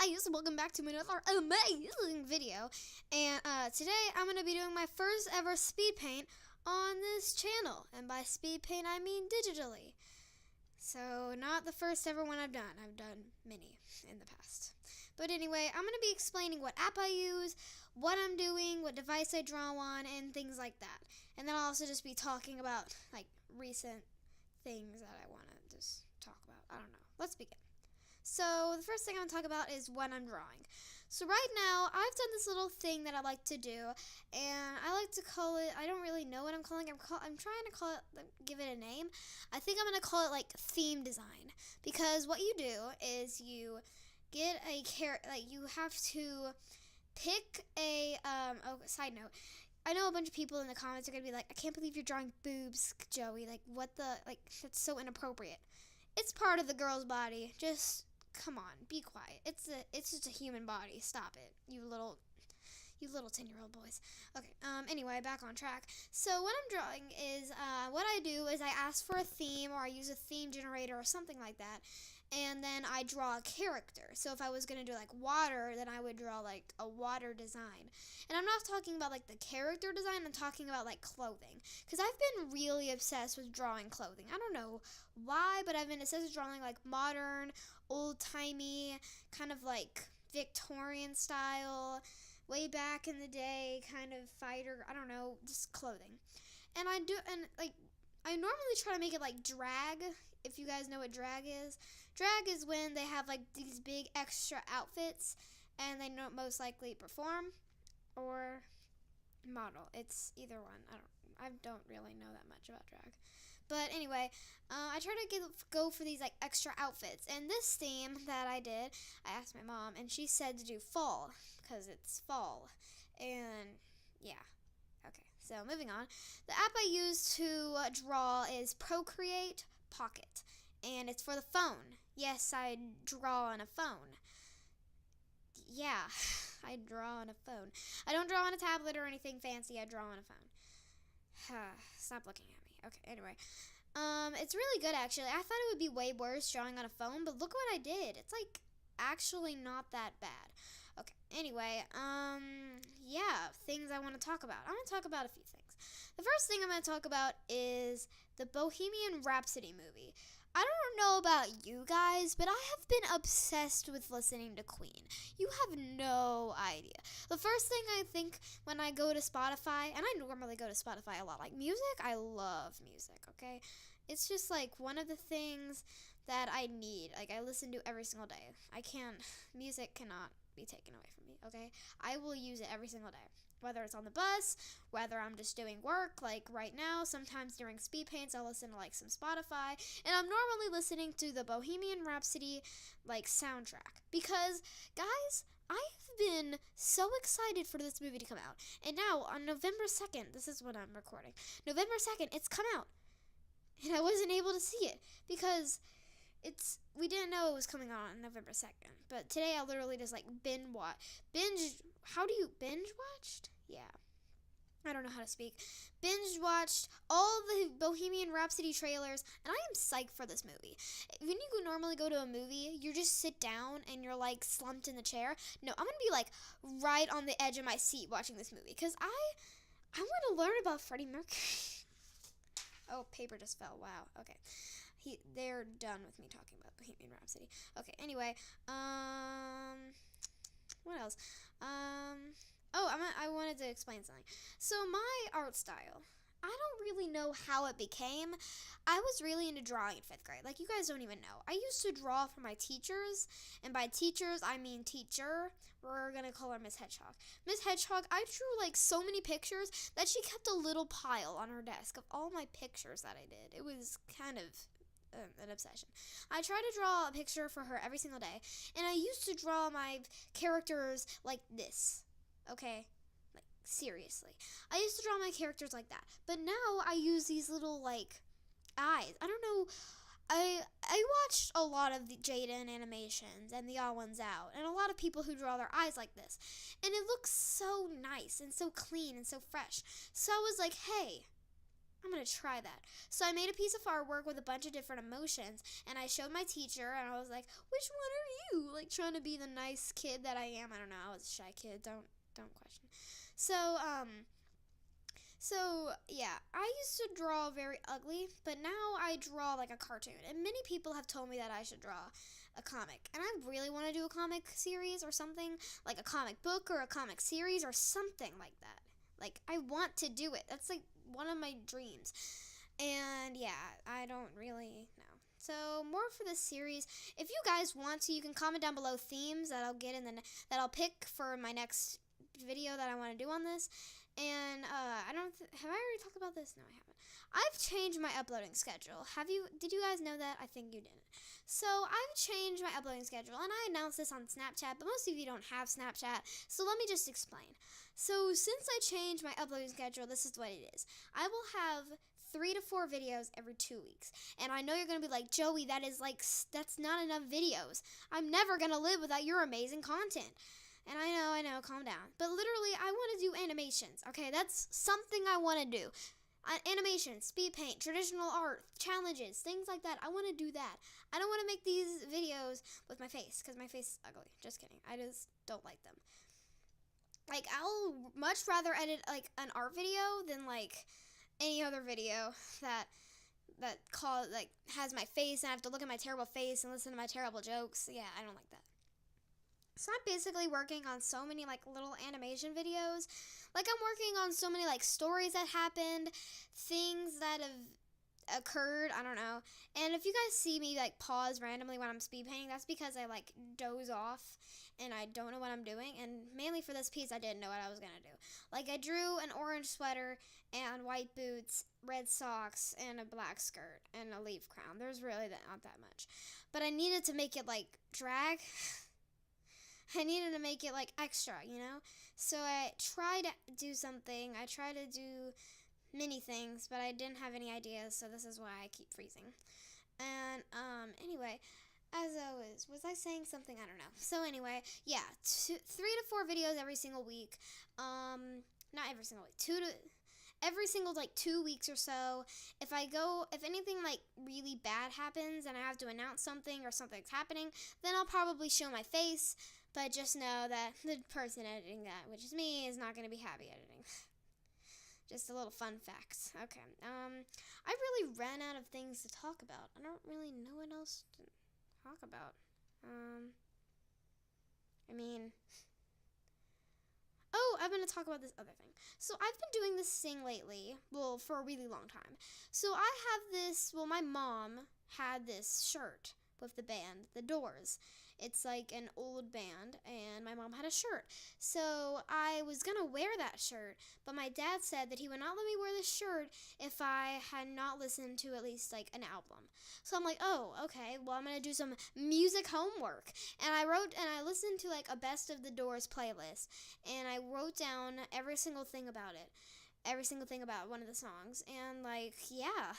guys, welcome back to another amazing video. And today I'm going to be doing my first ever speed paint on this channel. And by speed paint I mean digitally. So not the first ever one I've done many in the past. But anyway, I'm going to be explaining what app I use, what I'm doing, what device I draw on, and things like that. And then I'll also just be talking about like recent things that I want to just talk about. I don't know. Let's begin. So the first thing I'm going to talk about is what I'm drawing. So right now, I've done this little thing that I like to do, and I like to call it, I don't really know what I'm calling it. I'm trying to call it, give it a name. I think I'm going to call it like theme design, because what you do is you get a you have to pick a, side note. I know a bunch of people in the comments are going to be like, I can't believe you're drawing boobs, Joey. Like, what the, like, that's so inappropriate. It's part of the girl's body. Just come on, be quiet. It's just a human body. Stop it, you little 10-year-old boys. Okay, anyway, back on track. So what I'm drawing is, what I do is I ask for a theme, or I use a theme generator or something like that, and then I draw a character. So if I was going to do like water, then I would draw like a water design. And I'm not talking about like the character design, I'm talking about like clothing. Because I've been really obsessed with drawing clothing. I don't know why, but I've been obsessed with drawing like modern, old-timey, kind of like Victorian style, way back in the day, kind of fighter, I don't know, just clothing. And I normally try to make it like drag, if you guys know what drag is. Drag is when they have like these big extra outfits and they most likely perform or model. It's either one. I don't really know that much about drag. But anyway, I try to go for these like extra outfits. And this theme that I did, I asked my mom, and she said to do fall, because it's fall. And yeah. Okay, so moving on. The app I use to draw is Procreate Pocket. And it's for the phone. Yes, I draw on a phone. Yeah, I draw on a phone. I don't draw on a tablet or anything fancy. I draw on a phone. Stop looking at me. Okay, anyway. It's really good, actually. I thought it would be way worse drawing on a phone, but look what I did. It's, like, actually not that bad. Okay, anyway, yeah, things I want to talk about. I'm going to talk about a few things. The first thing I'm going to talk about is the Bohemian Rhapsody movie. I don't know about you guys, but I have been obsessed with listening to Queen. You have no idea. The first thing I think when I go to Spotify, and I normally go to Spotify a lot, like music, I love music, okay? It's just like one of the things that I need. Like, I listen to every single day. Music cannot be taken away from me, okay? I will use it every single day. Whether it's on the bus, whether I'm just doing work, like right now, sometimes during speed paints, I'll listen to like some Spotify, and I'm normally listening to the Bohemian Rhapsody like soundtrack, because guys, I've been so excited for this movie to come out. And now on November 2nd, this is when I'm recording, November 2nd, it's come out, and I wasn't able to see it because we didn't know it was coming on November 2nd. But today I literally just like how do you binge watched? Yeah. I don't know how to speak. Binge watched all the Bohemian Rhapsody trailers, and I am psyched for this movie. When you normally go to a movie, you just sit down and you're like slumped in the chair. No, I'm going to be like right on the edge of my seat watching this movie, because I want to learn about Freddie Mercury. Oh, paper just fell. Wow. Okay. They're done with me talking about Bohemian Rhapsody. Okay, anyway, what else? I wanted to explain something. So my art style, I don't really know how it became. I was really into drawing in 5th grade. Like, you guys don't even know. I used to draw for my teachers, and by teachers, I mean teacher. We're going to call her Miss Hedgehog. Miss Hedgehog, I drew, like, so many pictures that she kept a little pile on her desk of all my pictures that I did. It was kind of an obsession. I try to draw a picture for her every single day, and I used to draw my characters like this, okay? Like, seriously. I used to draw my characters like that, but now I use these little, like, eyes. I don't know, I watched a lot of the Jaden animations and the All Ones Out, and a lot of people who draw their eyes like this, and it looks so nice and so clean and so fresh. So I was like, hey, I'm going to try that. So I made a piece of artwork with a bunch of different emotions, and I showed my teacher, and I was like, which one are you? Like, trying to be the nice kid that I am. I don't know. I was a shy kid. Don't question. So yeah, I used to draw very ugly, but now I draw like a cartoon. And many people have told me that I should draw a comic. And I really want to do a comic series or something, like a comic book or a comic series or something like that. Like, I want to do it. That's like one of my dreams. And yeah, I don't really know. So more for this series. If you guys want to, you can comment down below themes that I'll get in that I'll pick for my next video that I want to do on this. And have I already talked about this? No, I haven't. I've changed my uploading schedule. Did you guys know that? I think you didn't. So I've changed my uploading schedule, and I announced this on Snapchat, but most of you don't have Snapchat, so let me just explain. So since I changed my uploading schedule, this is what it is. I will have 3 to 4 videos every 2 weeks. And I know you're going to be like, Joey, that's not enough videos. I'm never going to live without your amazing content. And I know, calm down. But literally, I want to do animations, okay? That's something I want to do. Animation, speed paint, traditional art, challenges, things like that. I want to do that. I don't want to make these videos with my face, because my face is ugly. Just kidding. I just don't like them. Like, I'll much rather edit, like, an art video than, like, any other video that has my face, and I have to look at my terrible face and listen to my terrible jokes. Yeah, I don't like that. So I'm basically working on so many like little animation videos. Like, I'm working on so many like stories that happened, things that have occurred, I don't know. And if you guys see me like pause randomly when I'm speed painting, that's because I like doze off and I don't know what I'm doing. And mainly for this piece, I didn't know what I was gonna do. Like, I drew an orange sweater and white boots, red socks, and a black skirt and a leaf crown. There's really not that much, but I needed to make it like drag. I needed to make it like extra, you know? So I tried to do something. I tried to do many things, but I didn't have any ideas, so this is why I keep freezing. And anyway, as always, was I saying something? I don't know. So anyway, yeah, 3 to 4 videos every single week. Not every single week. Every single like 2 weeks or so. If anything like really bad happens and I have to announce something or something's happening, then I'll probably show my face. But just know that the person editing that, which is me, is not going to be happy editing. Just a little fun fact. Okay. I really ran out of things to talk about. I don't really know what else to talk about. I'm going to talk about this other thing. So I've been doing this thing lately, well, for a really long time. So I have this, my mom had this shirt with the band, The Doors. It's like an old band, and my mom had a shirt. So I was going to wear that shirt, but my dad said that he would not let me wear this shirt if I had not listened to at least like an album. So I'm like, oh, okay, well, I'm going to do some music homework. And I listened to like a Best of the Doors playlist, and I wrote down every single thing about it. Every single thing about one of the songs, and like, yeah,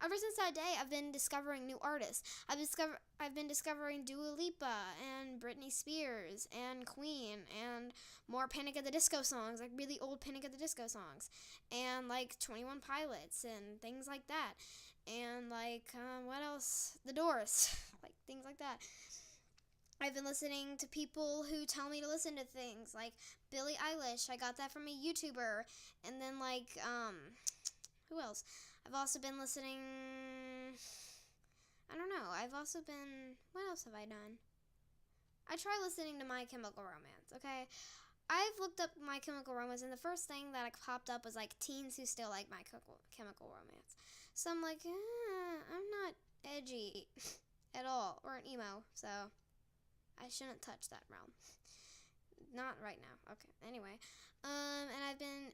ever since that day, I've been discovering new artists. I've been discovering Dua Lipa and Britney Spears and Queen and more Panic at the Disco songs, like really old Panic at the Disco songs, and like 21 Pilots and things like that, and like what else? The Doors, like things like that. I've been listening to people who tell me to listen to things like Billie Eilish. I got that from a YouTuber. And then like, who else? I've also been listening, I don't know. What else have I done? I tried listening to My Chemical Romance, okay? I've looked up My Chemical Romance, and the first thing that popped up was like teens who still like My Chemical Romance. So I'm like, I'm not edgy at all, or an emo, so I shouldn't touch that realm. Not right now. Okay, anyway.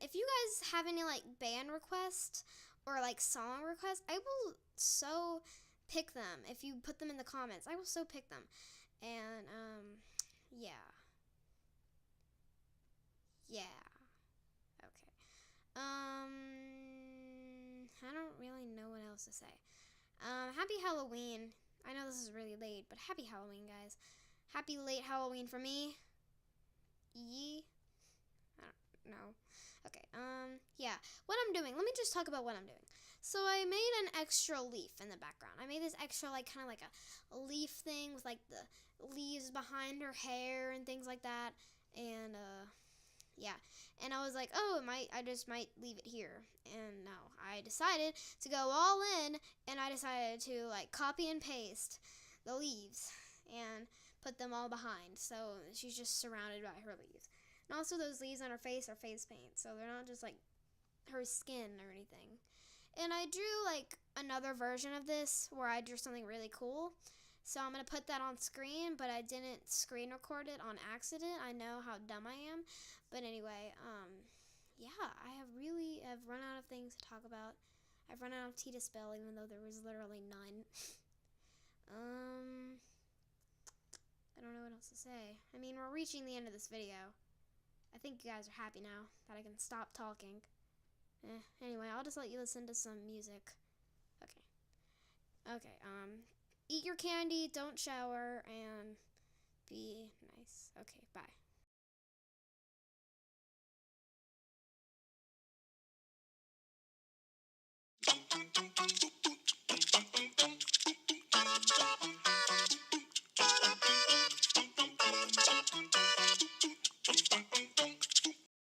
If you guys have any, like, band requests or, like, song requests, I will so pick them. If you put them in the comments, I will so pick them. And, yeah. Yeah. Okay. I don't really know what else to say. Happy Halloween. I know this is really late, but happy Halloween, guys. Happy late Halloween for me. I don't know. Okay, yeah, what I'm doing, let me just talk about what I'm doing. So I made an extra leaf in the background. I made this extra, like, kind of like a leaf thing with, like, the leaves behind her hair and things like that. And, yeah. And I was like, oh, I just might leave it here. And no, I decided to go all in, and I decided to, like, copy and paste the leaves and put them all behind. So she's just surrounded by her leaves. And also those leaves on her face are face paint, so they're not just, like, her skin or anything. And I drew, like, another version of this where I drew something really cool. So I'm going to put that on screen, but I didn't screen record it on accident. I know how dumb I am. But anyway, yeah, I've run out of things to talk about. I've run out of tea to spill, even though there was literally none. I don't know what else to say. I mean, we're reaching the end of this video. I think you guys are happy now that I can stop talking. Anyway, I'll just let you listen to some music. Okay, eat your candy, don't shower, and be nice. Okay, bye.